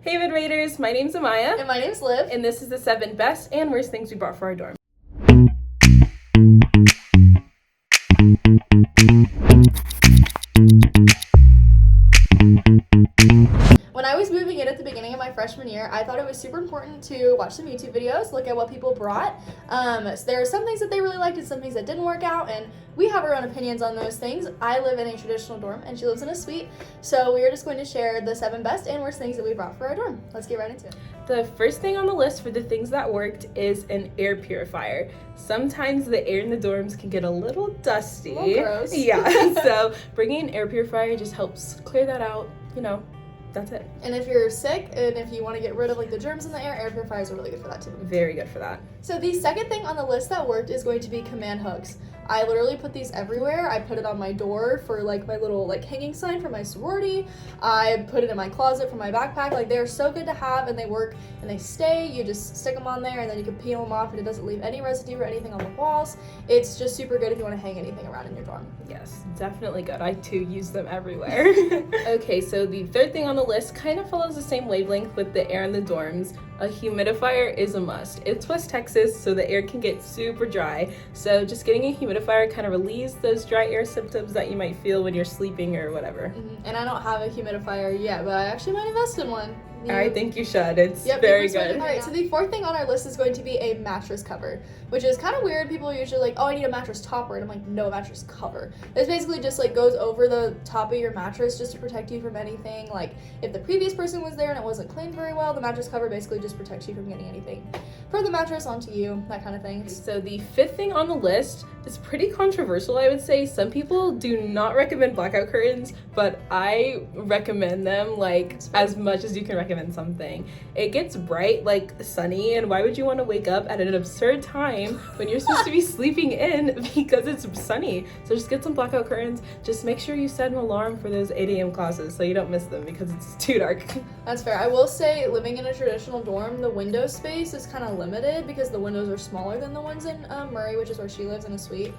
Hey Vid Raiders, my name's Amaya. And my name's Liv. And this is the 7 best and worst things we bought for our dorm. When I was moving in at the beginning of my freshman year, I thought it was super important to watch some YouTube videos, look at what people brought. So there are some things that they really liked and some things that didn't work out, and we have our own opinions on those things. I live in a traditional dorm, and she lives in a suite, so we are just going to share the 7 best and worst things that we brought for our dorm. Let's get right into it. The first thing on the list for the things that worked is an air purifier. Sometimes the air in the dorms can get a little dusty. A little gross. Yeah, so bringing an air purifier just helps clear that out, That's it. And if you're sick and if you want to get rid of the germs in the air purifiers are really good for that too. Very good for that. So the second thing on the list that worked is going to be command hooks. I literally put these everywhere. I put it on my door for my little hanging sign for my sorority. I put it in my closet for my backpack. They're so good to have and they work and they stay. You just stick them on there and then you can peel them off and it doesn't leave any residue or anything on the walls. It's just super good if you want to hang anything around in your dorm. Yes, definitely good. I too use them everywhere. Okay, so the third thing on the list kind of follows the same wavelength with the air in the dorms. A humidifier is a must. It's West Texas, so the air can get super dry. So just getting a humidifier kind of relieves those dry air symptoms that you might feel when you're sleeping or whatever. Mm-hmm. And I don't have a humidifier yet, but I actually might invest in one. I think you should. It's very good. All right, so the fourth thing on our list is going to be a mattress cover, which is kind of weird. People are usually I need a mattress topper, and I'm like, no, a mattress cover. This basically just goes over the top of your mattress just to protect you from anything. If the previous person was there and it wasn't cleaned very well, the mattress cover basically just protects you from getting anything from the mattress onto you, that kind of thing. So the fifth thing on the list is pretty controversial, I would say. Some people do not recommend blackout curtains, but I recommend them as much as you can recommend something. It gets bright, sunny, and why would you want to wake up at an absurd time when you're supposed to be sleeping in because it's sunny? So just get some blackout curtains. Just make sure you set an alarm for those 8 a.m. classes so you don't miss them because it's too dark. That's fair. I will say, living in a traditional dorm, the window space is kind of limited because the windows are smaller than the ones in Murray, which is where she lives in a suite.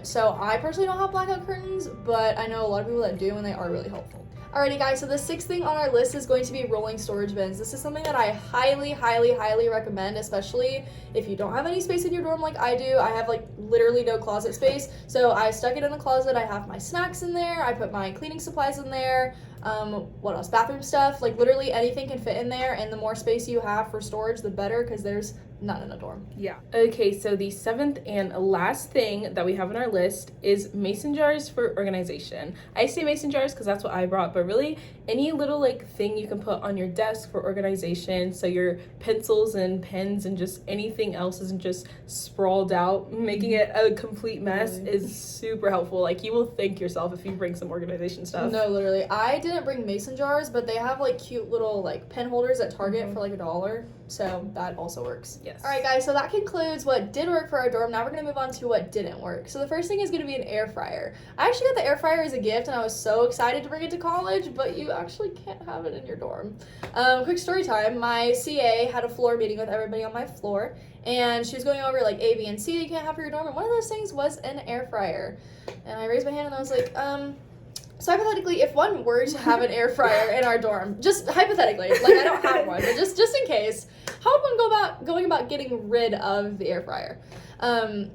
So I personally don't have blackout curtains, but I know a lot of people that do, and they are really helpful. Alrighty guys, so the sixth thing on our list is going to be rolling storage bins. This is something that I highly, highly, highly recommend, especially if you don't have any space in your dorm like I do. I have literally no closet space, so I stuck it in the closet. I have my snacks in there, I put my cleaning supplies in there, what else, bathroom stuff, literally anything can fit in there, and the more space you have for storage, the better, because there's none in a dorm. Yeah. Okay, so the seventh and last thing that we have on our list is mason jars for organization. I say mason jars because that's what I brought, but really any little thing you can put on your desk for organization, so your pencils and pens and just anything else isn't just sprawled out, making it a complete mess is super helpful. You will thank yourself if you bring some organization stuff. No, literally. I didn't bring mason jars, but they have cute little pen holders at Target for $1, so that also works. Yes. All right, guys, so that concludes what did work for our dorm. Now we're going to move on to what didn't work. So the first thing is going to be an air fryer. I actually got the air fryer as a gift, and I was so excited to bring it to college, but you actually can't have it in your dorm. Quick story time. My CA had a floor meeting with everybody on my floor, and she was going over A, B, and C that you can't have for your dorm, and one of those things was an air fryer. And I raised my hand, and I was like, so hypothetically, if one were to have an air fryer in our dorm, just hypothetically, I don't have one, but just in case, how would one going about getting rid of the air fryer?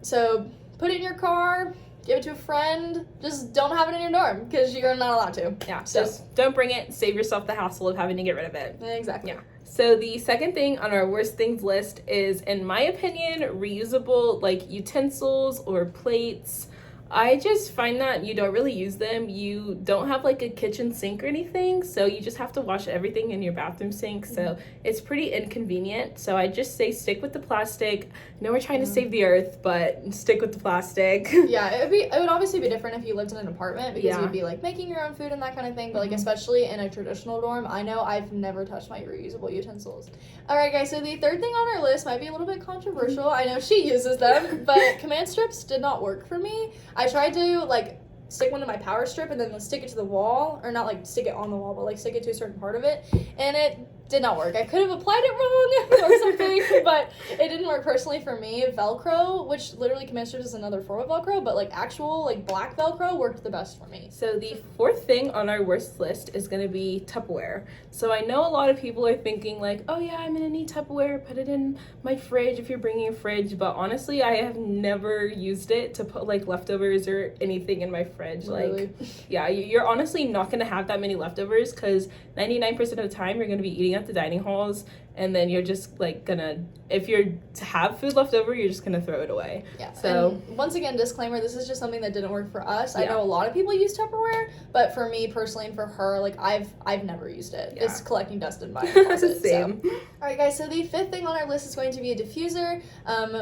So put it in your car, give it to a friend, just don't have it in your dorm because you're not allowed to. Yeah, so just don't bring it, save yourself the hassle of having to get rid of it. Exactly. Yeah. So the second thing on our worst things list is, in my opinion, reusable utensils or plates. I just find that you don't really use them. You don't have a kitchen sink or anything, so you just have to wash everything in your bathroom sink. So it's pretty inconvenient. So I just say stick with the plastic. I know we're trying to save the earth, but stick with the plastic. Yeah, it would obviously be different if you lived in an apartment because you'd be making your own food and that kind of thing. But especially in a traditional dorm, I know I've never touched my reusable utensils. All right, guys. So the third thing on our list might be a little bit controversial. I know she uses them, but command strips did not work for me. I tried to stick one to my power strip and then stick it to the wall, or not stick it on the wall, but stick it to a certain part of it, and it did not work. I could have applied it wrong or something, but it didn't work personally for me. Velcro, which literally command strips is another form of Velcro, but like actual like black Velcro worked the best for me. So the fourth thing on our worst list is going to be Tupperware. So I know a lot of people are thinking like, oh yeah, I'm going to need Tupperware, put it in my fridge if you're bringing a fridge, but honestly, I have never used it to put like leftovers or anything in my fridge. Really? Like, yeah, you're honestly not going to have that many leftovers because 99% of the time you're going to be eating at the dining halls, and then you're just like gonna, if you're to have food left over, you're just gonna throw it away. Yeah. So and once again, disclaimer, this is just something that didn't work for us. I Yeah. know a lot of people use Tupperware, but for me personally and for her, like I've never used it. Yeah. It's collecting dust in my closet. Same. So. Alright guys, so the fifth thing on our list is going to be a diffuser.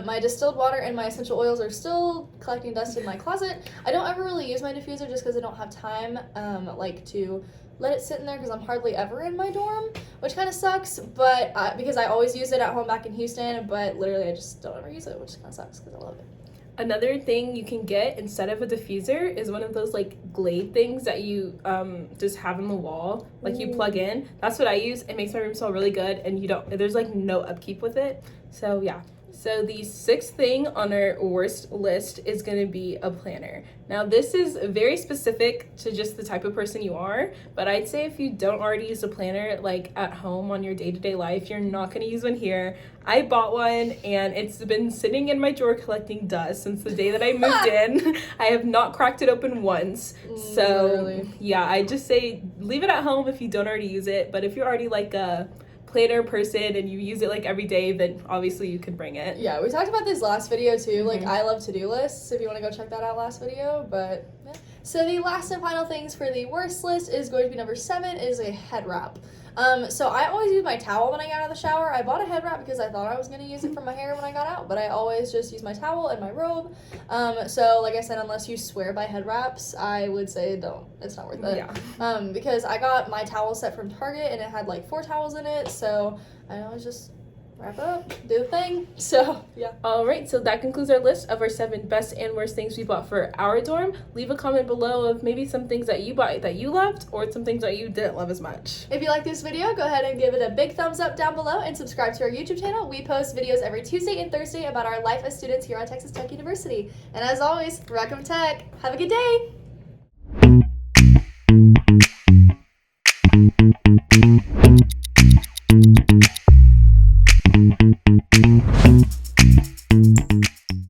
My distilled water and my essential oils are still collecting dust in my closet. I don't ever really use my diffuser just because I don't have time like to let it sit in there because I'm hardly ever in my dorm, which kind of sucks, but because I always use it at home back in Houston, but literally I just don't ever use it, which kind of sucks because I love it. Another thing you can get instead of a diffuser is one of those like Glade things that you just have in the wall, like you plug in. That's what I use. It makes my room smell really good, and there's like no upkeep with it. So yeah. So the sixth thing on our worst list is going to be a planner. Now this is very specific to just the type of person you are, but I'd say if you don't already use a planner like at home on your day-to-day life, you're not going to use one here. I bought one and it's been sitting in my drawer collecting dust since the day that I moved in. I have not cracked it open once. So Really? yeah, I just say leave it at home if you don't already use it, but if you're already like a planner person and you use it like every day, then obviously you can bring it. Yeah, we talked about this last video too. Like, I love to-do lists if you want to go check that out last video, but yeah. So the last and final things for the worst list is going to be number 7 is a head wrap. So I always use my towel when I get out of the shower. I bought a head wrap because I thought I was going to use it for my hair when I got out, but I always just use my towel and my robe. So like I said, unless you swear by head wraps, I would say don't. It's not worth it. Yeah. Because I got my towel set from Target and it had like 4 towels in it, so I always just wrap up, do the thing. So yeah. All right, so that concludes our list of our 7 best and worst things we bought for our dorm. Leave a comment below of maybe some things that you bought that you loved or some things that you didn't love as much. If you like this video, go ahead and give it a big thumbs up down below and subscribe to our YouTube channel. We post videos every Tuesday and Thursday about our life as students here at Texas Tech University. And as always, rock 'em tech. Have a good day.